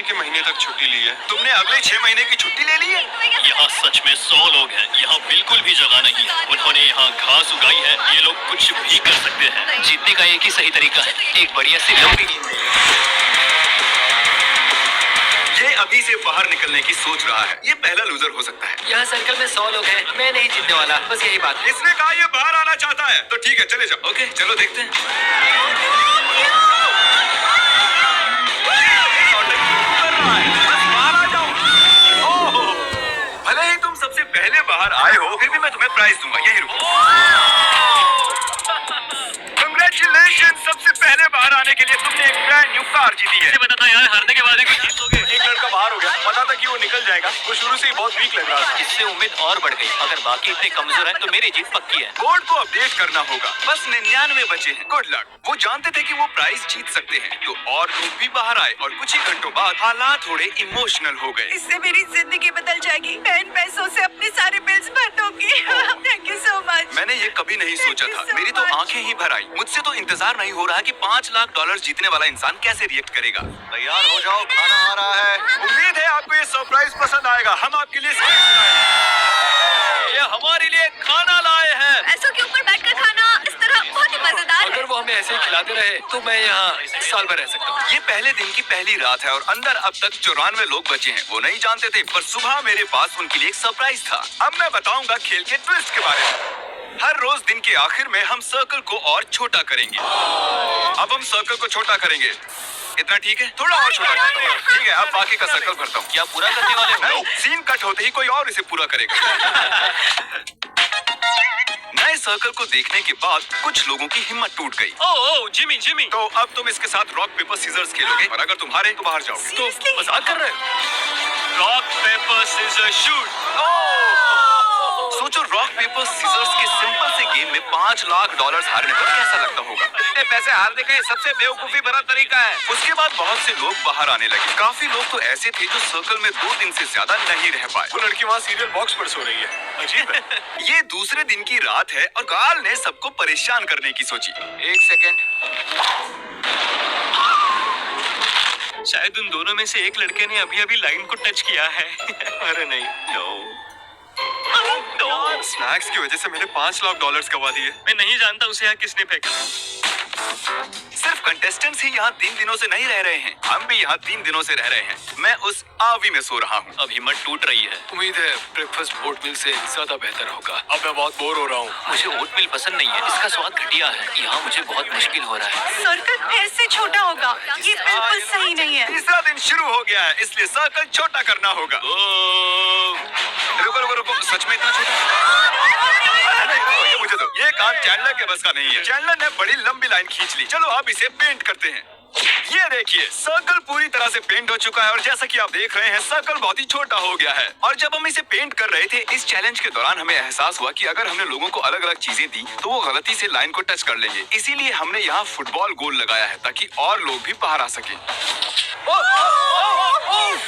के महीने तक छुट्टी ली है। तुमने अगले 6 महीने की छुट्टी ले ली है? यहाँ सच में 100 लोग हैं। यहाँ बिल्कुल भी जगह नहीं है। उन्होंने यहाँ घास उगाई है। ये लोग कुछ भी कर सकते हैं। जीतने का एक ही सही तरीका है, एक बढ़िया सी लंबी नींद। ये अभी से बाहर निकलने की सोच रहा है। ये पहला लूजर हो सकता है। यहाँ सर्कल में 100 लोग हैं, मैं नहीं जीतने वाला, बस यही बात है। इसने कहा ये बाहर आना चाहता है, तो ठीक है चले जाओ। ओके चलो देखते हैं। भले ही तुम सबसे पहले बाहर आए हो, फिर भी मैं तुम्हें प्राइज दूंगा। यही रुको। Congratulations, सबसे पहले बाहर आने के लिए तुमने एक ब्रांड न्यू कार जीती है। पता था यार, हारने के बाद ही जीत लोगे। एक लड़का बाहर हो गया, पता था कि वो निकल जाएगा। वो शुरू से ही बहुत वीक लग रहा था। इससे उम्मीद और बढ़ गई। अगर बाकी इतने कमजोर हैं तो मेरी जीत पक्की है। बोर्ड को अपडेट करना होगा। बस 99 बचे हैं। Good luck. वो जानते थे कि वो प्राइज जीत सकते हैं, तो और लोग भी बाहर आए और कुछ ही घंटों बाद हालात थोड़े इमोशनल हो गए। इससे मेरी जिंदगी बदल जाएगी। मैं इन पैसों से अपने सारे बिल्स भर दूंगी। Thank you so much. मैंने ये कभी नहीं सोचा था। मेरी तो आंखें ही भर आई। मुझसे तो इंतजार नहीं हो रहा कि $5 लाख जीतने वाला इंसान कैसे रिएक्ट करेगा। तैयार हो जाओ, खाना आ रहा है। उम्मीद है आपको ये सरप्राइज पसंद आएगा। हम आपके लिए ये हमारे लिए खाना लाए हैं। ऐसों के ऊपर बैठकर खाना इस तरह बहुत ही मजेदार है। अगर वो हमें ऐसे ही खिलाते रहे तो मैं यहाँ साल भर रह सकता हूँ। ये पहले दिन की पहली रात है और अंदर अब तक 94 लोग बचे हैं। वो नहीं जानते थे, पर सुबह मेरे पास उनके लिए एक सरप्राइज था। अब मैं बताऊंगा खेल के ट्विस्ट के बारे में। हर रोज दिन के आखिर में हम सर्कल को और छोटा करेंगे। अब हम सर्कल को छोटा करेंगे। इतना ठीक है? थोड़ा और छोटा करता हूँ। ठीक है, अब बाकी का सर्कल भरता हूँ। क्या पूरा करने वाले हो? नहीं, सीन कट होते ही कोई और इसे पूरा करेगा। नए सर्कल को देखने के बाद कुछ लोगों की हिम्मत टूट गई। ओह जिमी जिमी। तो अब तुम इसके साथ रॉक पेपर सीजर्स खेलोगे और अगर तुम हारे तो बाहर जाओ। तो मजाक कर रहे हो? Rock paper scissor shoot. सोचो, रॉक पेपर सीजर्स के सिंपल से गेम में $5 लाख हारने पर कैसा लगता होगा। इतने पैसे हारने का ये सबसे बेवकूफी भरा तरीका है। उसके बाद बहुत से लोग बाहर आने लगे। काफी लोग तो ऐसे थे जो सर्कल में 2 दिन से ज्यादा नहीं रह पाए। वो लड़की वहाँ सीरियल बॉक्स पर सो रही है। अजीब है। ये दूसरे दिन की रात है और कार्ल ने सबको परेशान करने की सोची। एक सेकेंड। शायद उन दोनों में से एक लड़के ने अभी अभी लाइन को टच किया है। अरे नहीं, नो। स्नैक्स की वजह से मैंने $5 लाख गवा दिए। मैं नहीं जानता उसे यहाँ किसने फेंका। सिर्फ कंटेस्टेंट्स ही यहाँ 3 दिनों से नहीं रह रहे हैं। हम भी यहाँ 3 दिनों से रह रहे हैं। मैं उस आवी में सो रहा हूँ। अब हिम्मत टूट रही है। उम्मीद है ब्रेकफास्ट ओटमील से ज्यादा बेहतर होगा। अब मैं बहुत बोर हो रहा हूँ। मुझे ओटमील पसंद नहीं है। इसका स्वाद घटिया है। यहाँ मुझे बहुत मुश्किल हो रहा है। सर्कल फिर से छोटा होगा। ये बिल्कुल सही नहीं है। तीसरा दिन शुरू हो गया है, इसलिए सर्कल छोटा करना होगा। रुको रुको रुको, सच में इतना छोटा? नहीं, रुको, ये मुझे दो। ये काम चैंडलर के बस का नहीं है। चैंडलर ने बड़ी लंबी लाइन खींच ली। चलो अब इसे पेंट करते हैं। ये देखिए, सर्कल पूरी तरह से पेंट हो चुका है और जैसा कि आप देख रहे हैं, सर्कल बहुत ही छोटा हो गया है। और जब हम इसे पेंट कर रहे थे, इस चैलेंज के दौरान हमें एहसास हुआ कि अगर हमने लोगों को अलग अलग चीजें दी तो वो गलती से लाइन को टच कर लेंगे। इसीलिए हमने यहाँ फुटबॉल गोल लगाया है ताकि और लोग भी बाहर आ सके।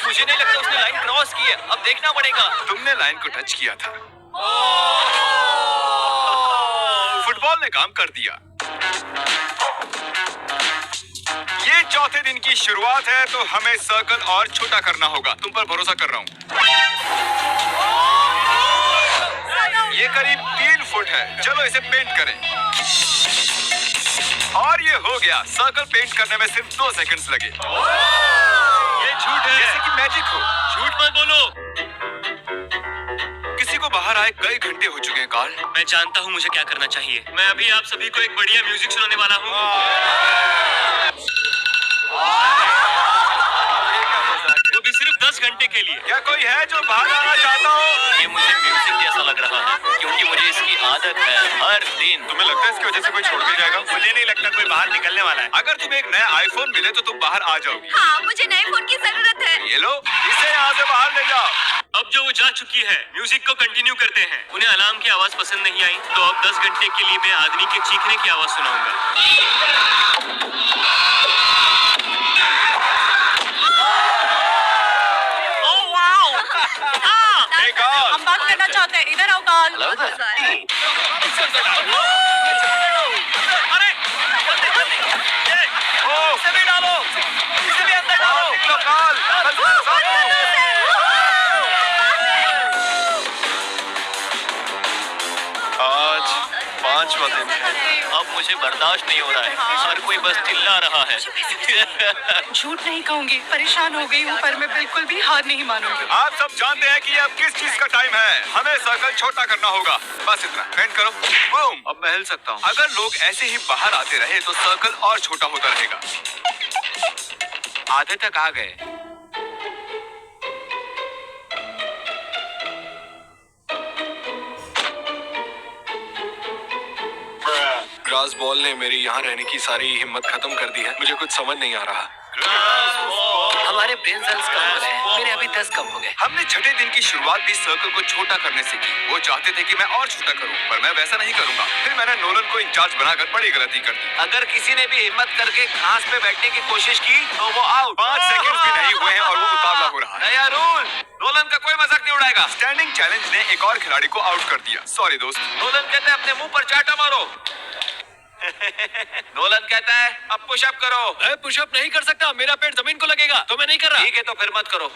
मुझे नहीं लगता उसने लाइन क्रॉस की है। अब देखना पड़ेगा। तुमने लाइन को टच किया था। फुटबॉल ने काम कर दिया। ये चौथे दिन की शुरुआत है, तो हमें सर्कल और छोटा करना होगा। तुम पर भरोसा कर रहा हूँ। ये करीब 3 फुट है। चलो इसे पेंट करें। और ये हो गया। सर्कल पेंट करने में सिर्फ 2 सेकंड्स लगे। ये झूठ है। जैसे कि मैजिक हो। झूठ मत बोलो। किसी को बाहर आए कई घंटे हो चुके हैं कार्ल। मैं जानता हूँ मुझे क्या करना चाहिए। मैं अभी आप सभी को एक बढ़िया म्यूजिक सुनाने वाला हूँ। वो भी सिर्फ 10 घंटे के लिए। क्या कोई है जो बाहर आना चाहता हो? ये मुझे म्यूजिक जैसा लग रहा है क्योंकि मुझे इसकी आदत है हर दिन। तुम्हें लगता है इसकी वजह से कोई छोड़ के जाएगा? मुझे नहीं लगता कोई बाहर निकलने वाला है। अगर तुम्हें एक नया आईफोन मिले तो तुम बाहर आ जाओगी। हाँ, मुझे नए फोन की जरूरत है। ये लो, इसे यहाँ से बाहर ले जाओ। अब जो वो जा चुकी है, म्यूजिक को कंटिन्यू करते हैं। उन्हें अलार्म की आवाज पसंद नहीं आई, तो अब 10 घंटे के लिए मैं आदमी के चीखने की आवाज सुनाऊंगा। हम बात करना चाहते हैं। इधर आओ कार्ल। अरे इसे भी डालो, इसे भी अंदर डालो। निकलो कार्ल, पांचवा दिन है। अब मुझे बर्दाश्त नहीं हो रहा है। हर कोई बस चिल्ला रहा है। झूठ नहीं कहूंगी, परेशान हो गई हूँ, पर मैं बिल्कुल भी हार नहीं मानूंगी। आप सब जानते हैं कि अब किस चीज का टाइम है। हमें सर्कल छोटा करना होगा। बस इतना। बेंड करो। बूम। अब मैं हिल सकता हूँ। अगर लोग ऐसे ही बाहर आते रहे तो सर्कल और छोटा होता रहेगा। आधे तक आ गए। ग्रास बॉल ने मेरी यहाँ रहने की सारी हिम्मत खत्म कर दी है। मुझे कुछ समझ नहीं आ रहा। हमारे ब्रेन सेल्स कम हो रहे हैं। मेरे अभी 10 कम हो गए। हमने छठे दिन की शुरुआत भी सर्कल को छोटा करने से की। वो चाहते थे कि मैं और छोटा करूं, पर मैं वैसा नहीं करूंगा। फिर मैंने नोलन को इंचार्ज बनाकर बड़ी गलती कर दी। अगर किसी ने भी हिम्मत करके घास पे बैठने की कोशिश की तो वो आउट। 5 सेकंड भी नहीं हुए हैं और वो उतावला हो रहा है। नया रूल, नोलन का कोई मजाक नहीं उड़ाएगा। स्टैंडिंग चैलेंज ने एक और खिलाड़ी को आउट कर दिया। सॉरी दोस्त। नोलन कहता है अपने मुंह पर चाटा मारो। नोलन कहता है अब पुशअप करो। मैं पुशअप नहीं कर सकता, मेरा पेट जमीन को लगेगा, तो मैं नहीं कर रहा। ठीक है तो फिर मत करो।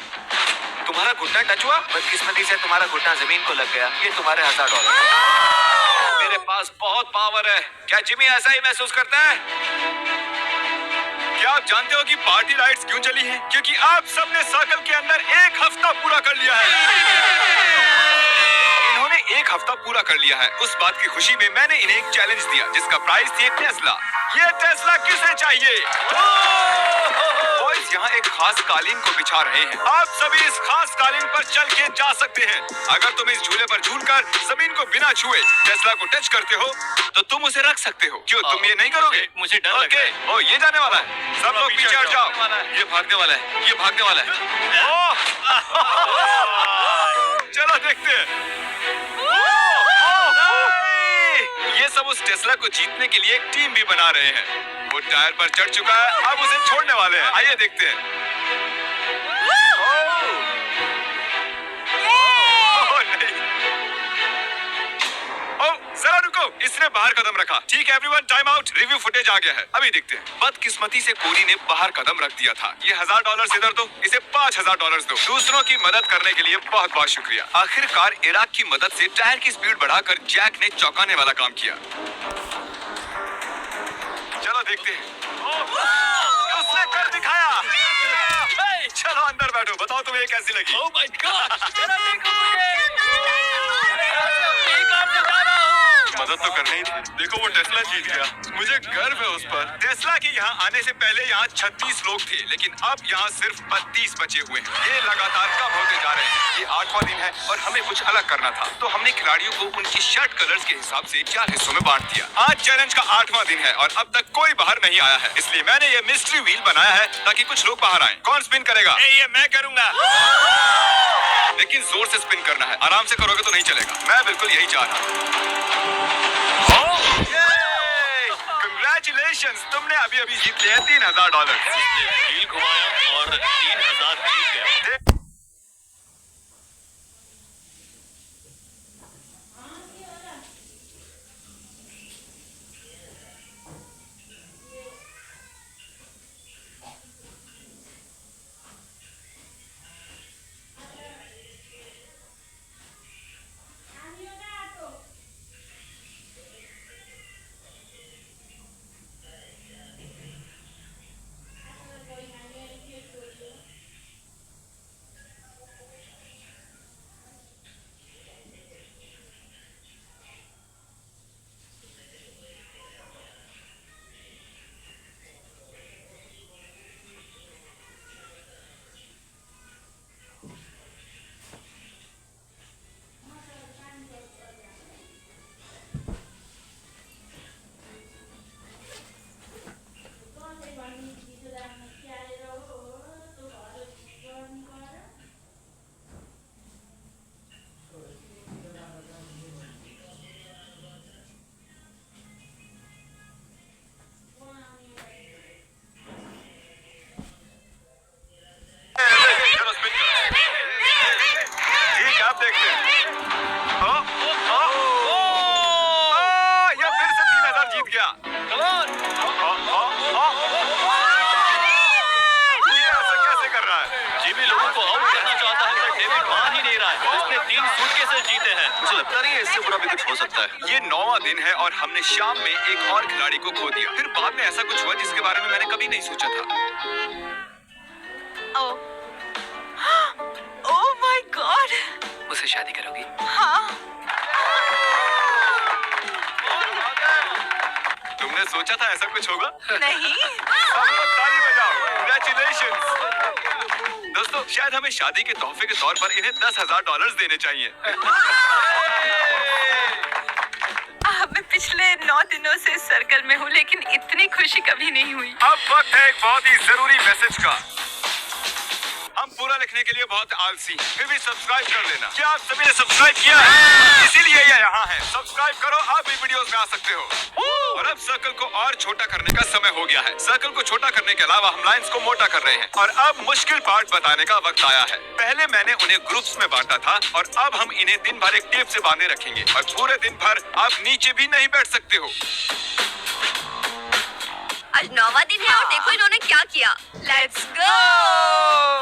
तुम्हारा घुटना टच हुआ? बदकिस्मती से तुम्हारा घुटना जमीन को लग गया। ये तुम्हारे $1000। मेरे पास बहुत पावर है। क्या जिमी ऐसा ही महसूस करता है? क्या आप जानते हो कि पार्टी लाइट्स क्यों चली हैं? क्योंकि आप सबने सर्कल के अंदर 1 हफ्ता पूरा कर लिया है। इन्होंने 1 हफ्ता पूरा कर लिया है। उस बात की खुशी में मैंने इन्हें एक चैलेंज दिया जिसका प्राइस थी एक टेस्ला। ये टेस्ला किसे चाहिए? बॉयज यहाँ एक खास कालीन को बिछा रहे हैं। आप सभी इस खास कालीन पर चल के जा सकते हैं। अगर तुम इस झूले पर झूलकर जमीन को बिना छुए टेस्ला को टच करते हो तो तुम उसे रख सकते हो। क्यों तुम ये नहीं करोगे? मुझे डर लग रहा है। ओ ये जाने वाला है। सब लोग पीछे हट जाओ। ये भागने वाला है। ये भागने वाला है। चलो देखते हैं। ये सब उस टेस्ला को जीतने के लिए एक टीम भी बना रहे हैं। वो टायर पर चढ़ चुका है, अब उसे छोड़ने वाले हैं। आइए देखते हैं। जरा रुको, इसने बाहर कदम रखा। ठीक है everyone, time out. Review footage आ गया है, अभी देखते हैं। बदकिस्मती से कोरी ने बाहर कदम रख दिया था। ये $1000 इधर दो, इसे $5000 दो। दूसरों की मदद करने के लिए बहुत बहुत शुक्रिया। आखिरकार इराक की मदद से टायर की स्पीड बढ़ाकर जैक ने चौंकाने वाला काम किया। चलो देखते हैं। उसने कर दिखाया। चलो अंदर बैठो, बताओ तुम्हें ये कैसी लगी? Oh my God! जरा देखो मुझे। मदद तो करनी ही थी। देखो वो टेस्ला जीत गया। मुझे गर्व है उस पर। टेस्ला के यहाँ आने से पहले यहाँ 36 लोग थे, लेकिन अब यहाँ सिर्फ 32 बचे हुए हैं। ये लगातार कम होते जा रहे हैं। ये 8वां दिन है और हमें कुछ अलग करना था, तो हमने खिलाड़ियों को उनकी शर्ट कलर्स के हिसाब से 4 हिस्सों में बांट दिया। आज चैलेंज का 8वां दिन है और अब तक कोई बाहर नहीं आया है, इसलिए मैंने ये मिस्ट्री व्हील बनाया है ताकि कुछ लोग बाहर आए। कौन स्पिन करेगा? ये मैं करूंगा। लेकिन जोर से स्पिन करना है। आराम से करोगे तो नहीं चलेगा। मैं बिल्कुल यही चाह रहा हूँ। Congratulations! तुमने अभी अभी जीत लिया $3000। व्हील घुमाया और 3000 जीत गया। मुझे लगता नहीं है इससे बुरा भी कुछ हो सकता है। ये 9वां दिन है और हमने शाम में एक और खिलाड़ी को खो दिया। फिर बाद में ऐसा कुछ हुआ जिसके बारे में मैंने कभी नहीं सोचा था। Oh my God. मुझसे शादी करोगी? हाँ। तुमने सोचा था ऐसा कुछ होगा? नहीं। सब लोग ताली बजाओ। Congratulations! दोस्तों, शायद हमें शादी के तोहफे के तौर पर इन्हें $10,000 देने चाहिए। मैं पिछले 9 दिनों से इस सर्कल में हूँ, लेकिन इतनी खुशी कभी नहीं हुई। अब वक्त है एक बहुत ही जरूरी मैसेज का। हम पूरा लिखने के लिए बहुत आलसी, फिर भी सब्सक्राइब कर लेना। क्या आप सभी ने सब्सक्राइब किया है? इसीलिए ये यहाँ है। सब्सक्राइब करो, आप भी वीडियोस में आ सकते हो। और अब सर्कल को और छोटा करने का समय हो गया है। सर्कल को छोटा करने के अलावा हम लाइंस को मोटा कर रहे हैं। और अब मुश्किल पार्ट बताने का वक्त आया है। पहले मैंने उन्हें ग्रुप्स में बांटा था और अब हम इन्हें दिन भर एक टेप से बांधे रखेंगे और पूरे दिन भर आप नीचे भी नहीं बैठ सकते हो। आज 9वां दिन है और देखो इन्होंने क्या किया। Let's go.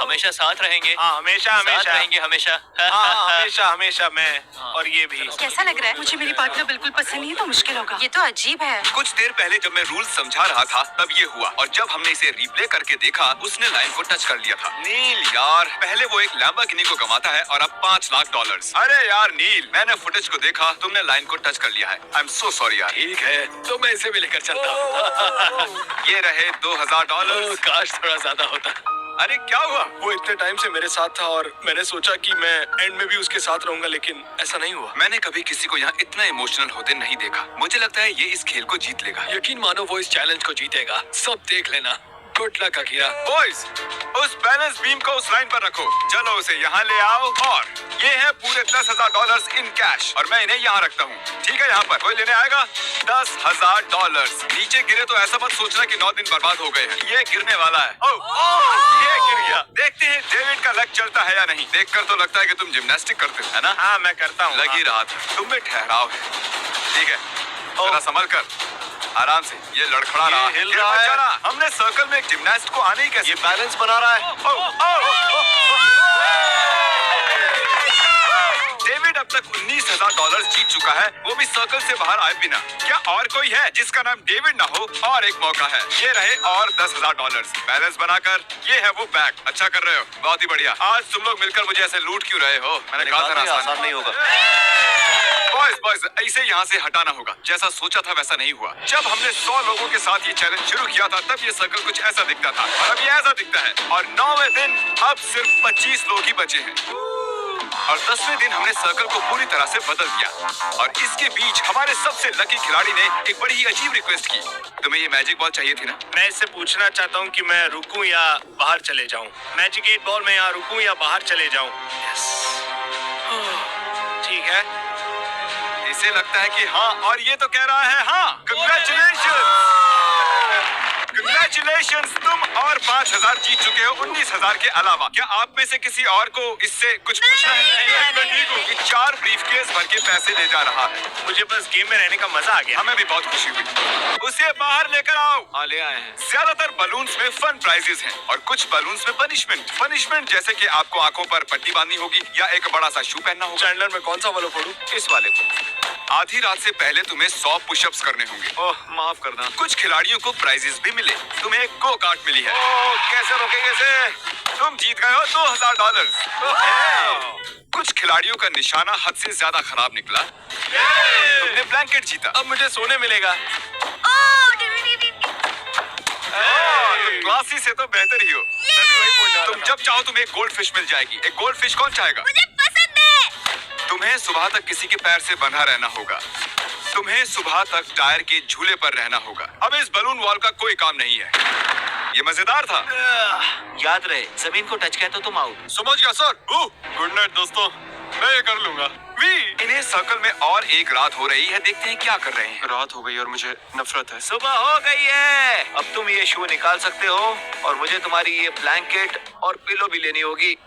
हमेशा साथ रहेंगे। हाँ, हमेशा साथ हमेशा रहेंगे हमेशा। हमेशा हमेशा मैं और ये भी। कैसा लग रहा है? मुझे मेरी पार्टनर बिल्कुल पसंद नहीं है तो मुश्किल होगा। ये तो अजीब है। कुछ देर पहले जब मैं रूल समझा रहा था तब ये हुआ और जब हमने इसे रिप्ले करके देखा उसने लाइन को टच कर लिया था। नील यार, पहले वो एक लैम्बोर्गिनी को गंवाता है और अब $5 लाख। अरे यार नील, मैंने फुटेज को देखा, तुमने लाइन को टच कर लिया है। आई एम सो सॉरी यार। ठीक है, तो मैं इसे भी लेकर चलता हूँ। ये रहे $2,000। काश थोड़ा ज्यादा होता। अरे क्या हुआ? वो इतने टाइम से मेरे साथ था और मैंने सोचा कि मैं एंड में भी उसके साथ रहूंगा, लेकिन ऐसा नहीं हुआ। मैंने कभी किसी को यहाँ इतना इमोशनल होते नहीं देखा। मुझे लगता है ये इस खेल को जीत लेगा। यकीन मानो वो इस चैलेंज को जीतेगा। सब देख लेना। Good luck Akira. बॉयज, उस बैलेंस बीम को उस लाइन पर रखो। चलो उसे यहाँ ले आओ और ये है पूरे $10,000 इन कैश और मैं इन्हें यहाँ रखता हूँ। ठीक है, यहाँ पर कोई लेने आएगा? $10,000। नीचे गिरे तो ऐसा मत सोचना कि 9 दिन बर्बाद हो गए हैं। ये गिरने वाला है। ये गिर गया। देखते हैं डेविड का लक चलता है या नहीं। देखकर तो लगता है कि तुम जिम्नास्टिक करते हो, है ना? हाँ, मैं करता हूँ। लग ही रहा था। तुम में ठहराव है। ठीक है, जरा संभल कर, आराम से। ये लड़खड़ा रहा है, हिल रहा है। हमने सर्कल में एक जिम्नास्ट को आने ही कैसे? ये बैलेंस बना रहा है। डेविड अब तक $19,000 जीत चुका है, वो भी सर्कल से बाहर आए बिना। क्या और कोई है जिसका नाम डेविड ना हो? और एक मौका है। ये रहे और $10,000 बैलेंस बनाकर। ये है वो बैग। अच्छा कर रहे हो, बहुत ही बढ़िया। आज तुम लोग मिलकर मुझे ऐसे लूट क्यों रहे हो? मैंने कहा था आसान नहीं होगा। बॉयज, इसे यहाँ से हटाना होगा। जैसा सोचा था वैसा नहीं हुआ। जब हमने 100 लोगों के साथ ये चैलेंज शुरू किया था तब ये सर्कल कुछ ऐसा दिखता था और अब ये ऐसा दिखता है। और 9वें दिन अब सिर्फ 25 लोग ही बचे हैं और 10वें दिन हमने सर्कल को पूरी तरह से बदल दिया। और इसके बीच हमारे सबसे लकी खिलाड़ी ने एक बड़ी ही अजीब रिक्वेस्ट की। तुम्हें ये मैजिक बॉल चाहिए थी ना? मैं इससे पूछना चाहता हूँ कि मैं रुकूं या बाहर चले जाऊँ। मैजिक 8 बॉल में यहाँ रुकूं या बाहर चले जाऊँ? ठीक है, इसे लगता है कि हाँ और ये तो कह रहा है हाँ। Congratulations, तुम और 5,000 जीत चुके हो 19,000 के अलावा। क्या आप में से किसी और को इससे कुछ पूछना है? मैं ठीक हूँ। ये 4 ब्रीफकेस भर के पैसे ले जा रहा है। मुझे बस गेम में रहने का मजा आ गया। हमें भी बहुत खुशी हुई। उसे बाहर लेकर आओ। हाँ, ले आए हैं। ज्यादातर बलून्स में फन प्राइजेस हैं और कुछ बलून्स में पनिशमेंट जैसे कि आपको आंखों पर पट्टी बांधनी होगी या एक बड़ा सा शू पहनना होगा। चैंडलर में कौन सा वाला फोड़ूं? इस वाले को। आधी रात से पहले तुम्हें 100 पुशअप्स करने होंगे। ओह, माफ करना। कुछ खिलाड़ियों को प्राइजेस भी मिले। तुम्हें एक गो कार्ट मिली है। कैसे रोकेंगे इसे? तुम जीत गए हो $2,000। कुछ खिलाड़ियों का निशाना हद से ज्यादा खराब निकला। तुमने ब्लैंकेट जीता। अब मुझे सोने मिलेगा। तुम क्लासी से तो बेहतर ही हो। मैं भी वही बोलने वाला था। तुम जब चाहो तुम्हें एक गोल्ड फिश मिल जाएगी। एक गोल्ड फिश कौन चाहेगा? मुझे पसंद है। तुम्हें सुबह तक किसी के पैर से बंधा रहना होगा। तुम्हें सुबह तक टायर के झूले पर रहना होगा। अब इस बलून वॉल का कोई काम नहीं है। ये मजेदार था। याद रहे, जमीन को टच किया तो तुम आउट। समझ गया सर। गुड नाइट दोस्तों, मैं ये कर लूंगा। इन्हें सर्कल में और एक रात हो रही है। देखते हैं क्या कर रहे हैं। रात हो गई और मुझे नफरत है। सुबह हो गई है। अब तुम ये शू निकाल सकते हो और मुझे तुम्हारी ये ब्लैंकेट और पिलो भी लेनी होगी।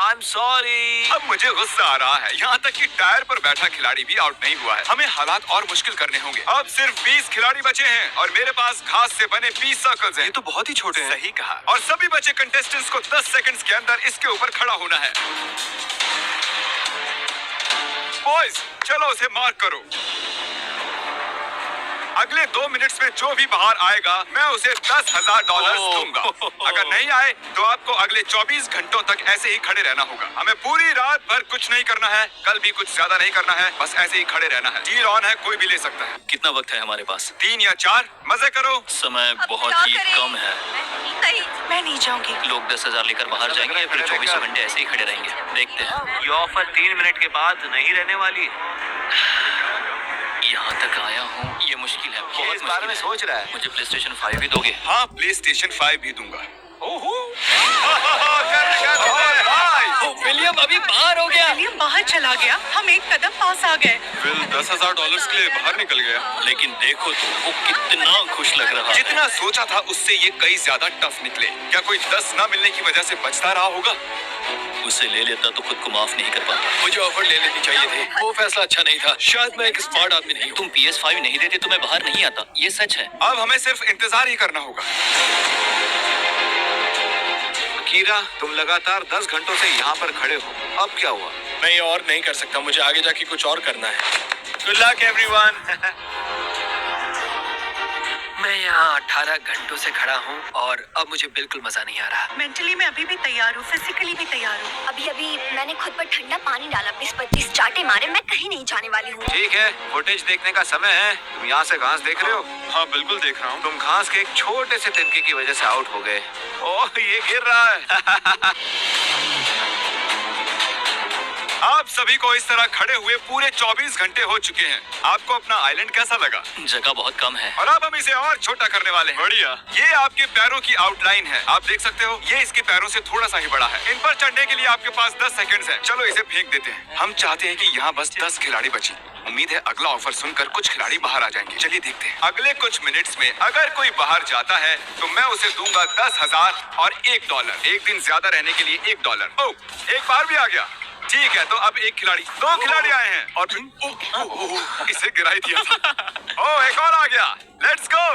I'm sorry। अब मुझे गुस्सा आ रहा है। यहाँ तक कि टायर पर बैठा खिलाड़ी भी आउट नहीं हुआ है। हमें हालात और मुश्किल करने होंगे। अब सिर्फ 20 खिलाड़ी बचे हैं और मेरे पास घास से बने 20 सर्कल्स हैं। ये तो बहुत ही छोटे हैं। सही कहा। और सभी बचे कंटेस्टेंट्स को 10 सेकंड्स के अंदर इसके ऊपर खड़ा होना है। बॉयज चलो उसे मार्क करो। अगले 2 मिनट्स में जो भी बाहर आएगा मैं उसे $10,000 दूंगा। अगर नहीं आए तो आपको अगले 24 घंटों तक ऐसे ही खड़े रहना होगा। हमें पूरी रात भर कुछ नहीं करना है, कल भी कुछ ज्यादा नहीं करना है, बस ऐसे ही खड़े रहना है। डील ऑन है, कोई भी ले सकता है। कितना वक्त है हमारे पास? 3 या 4, मजे करो। समय बहुत ही कम है। नहीं, मैं नहीं जाऊंगी। लोग 10,000 लेकर बाहर जाएंगे या फिर 24 घंटे ऐसे ही खड़े रहेंगे? देखते हैं। ये ऑफर 3 मिनट के बाद नहीं रहने वाली। यहाँ तक आया हूँ, ये मुश्किल है, ये बहुत इस बारे में मुश्किल है। सोच रहा है। मुझे PlayStation 5 भी दोगे? हाँ PlayStation 5 भी दूंगा। विलियम अभी बाहर हो गया। विलियम बाहर चला गया, हम एक कदम पास आ गए। फिल $10,000 के लिए बाहर निकल गया। लेकिन देखो तो वो कितना खुश लग रहा है। जितना सोचा था उससे ये कई ज्यादा टफ निकले। क्या कोई 10 ना मिलने की वजह से बचता रहा होगा? उसे ले लेता तो खुद को माफ नहीं कर पाता। मुझे ऑफर ले लेनी चाहिए थी, वो फैसला अच्छा नहीं था। शायद मैं एक स्मार्ट आदमी नहीं हूँ। तुम PS5 नहीं देते तो मैं बाहर नहीं आता, ये सच है। अब हमें सिर्फ इंतजार ही करना होगा। कीरा, तुम लगातार 10 घंटों से यहाँ पर खड़े हो, अब क्या हुआ? नहीं और नहीं कर सकता, मुझे आगे जाके कुछ और करना है। Good luck everyone. मैं यहाँ 18 घंटों से खड़ा हूँ और अब मुझे बिल्कुल मजा नहीं आ रहा। मेंटली मैं अभी भी तैयार हूँ, फिजिकली भी तैयार हूँ। अभी मैंने खुद पर ठंडा पानी डाला, 20-25 चाटे मारे, मैं कहीं नहीं जाने वाली हूँ। ठीक है, फुटेज देखने का समय है। तुम यहाँ से घास देख रहे हो? हाँ बिल्कुल देख रहा हूँ। तुम घास के एक छोटे से तिनके की वजह से आउट हो गए। ओह, ये गिर रहा है। आप सभी को इस तरह खड़े हुए पूरे 24 घंटे हो चुके हैं। आपको अपना आइलैंड कैसा लगा? जगह बहुत कम है। और अब हम इसे और छोटा करने वाले हैं। बढ़िया। ये आपके पैरों की आउटलाइन है, आप देख सकते हो। ये इसके पैरों से थोड़ा सा ही बड़ा है। इन पर चढ़ने के लिए आपके पास 10 सेकंड्स हैं। चलो इसे फेंक देते हैं। हम चाहते हैं कि यहाँ बस 10 खिलाड़ी बचे। उम्मीद है अगला ऑफर सुनकर कुछ खिलाड़ी बाहर आ जाएंगे। चलिए देखते हैं। अगले कुछ मिनट्स में अगर कोई बाहर जाता है तो मैं उसे दूंगा 10,000 और $1। एक दिन ज्यादा रहने के लिए $1। ओह, एक बार भी आ गया। ठीक है, तो अब एक खिलाड़ी, 2 खिलाड़ी आए हैं और इसे गिरा ही दिया था। ओह, एक और आ गया। Let's go.